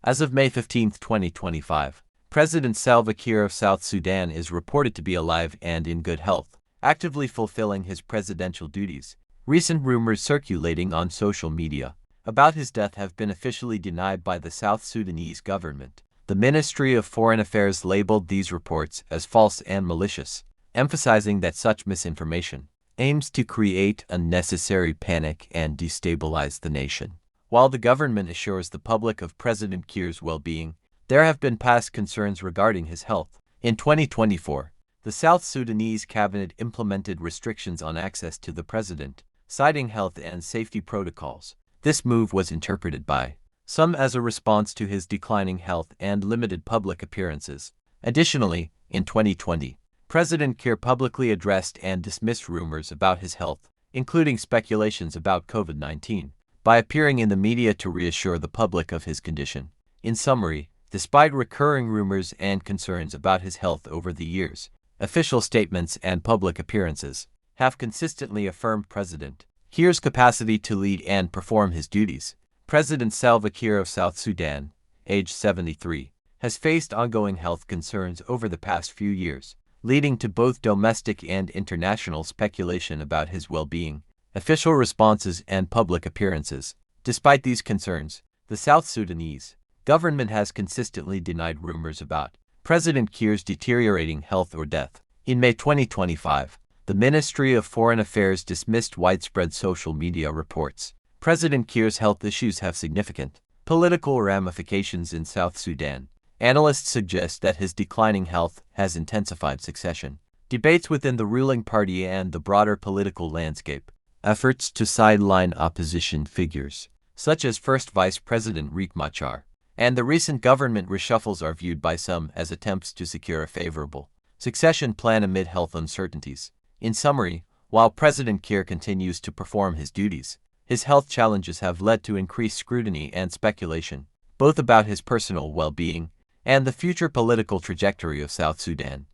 As of May 15, 2025, President Salva Kiir of South Sudan is reported to be alive and in good health, actively fulfilling his presidential duties. Recent rumors circulating on social media about his death have been officially denied by the South Sudanese government. The Ministry of Foreign Affairs labeled these reports as false and malicious, emphasizing that such misinformation aims to create unnecessary panic and destabilize the nation. While the government assures the public of President Kiir's well-being, there have been past concerns regarding his health. In 2024, the South Sudanese cabinet implemented restrictions on access to the president, citing health and safety protocols. This move was interpreted by some as a response to his declining health and limited public appearances. Additionally, in 2020, President Kiir publicly addressed and dismissed rumors about his health, including speculations about COVID-19, by appearing in the media to reassure the public of his condition. In summary, despite recurring rumors and concerns about his health over the years, official statements and public appearances have consistently affirmed President Kiir's capacity to lead and perform his duties. President Salva Kiir of South Sudan, age 73, has faced ongoing health concerns over the past few years, leading to both domestic and international speculation about his well-being, official responses, and public appearances. Despite these concerns, the South Sudanese government has consistently denied rumors about President Kiir's deteriorating health or death. In May 2025, the Ministry of Foreign Affairs dismissed widespread social media reports. President Kiir's health issues have significant political ramifications in South Sudan. Analysts suggest that his declining health has intensified succession debates within the ruling party and the broader political landscape. Efforts to sideline opposition figures, such as First Vice President Riek Machar, and the recent government reshuffles are viewed by some as attempts to secure a favorable succession plan amid health uncertainties. In summary, while President Kiir continues to perform his duties, his health challenges have led to increased scrutiny and speculation, both about his personal well-being and the future political trajectory of South Sudan.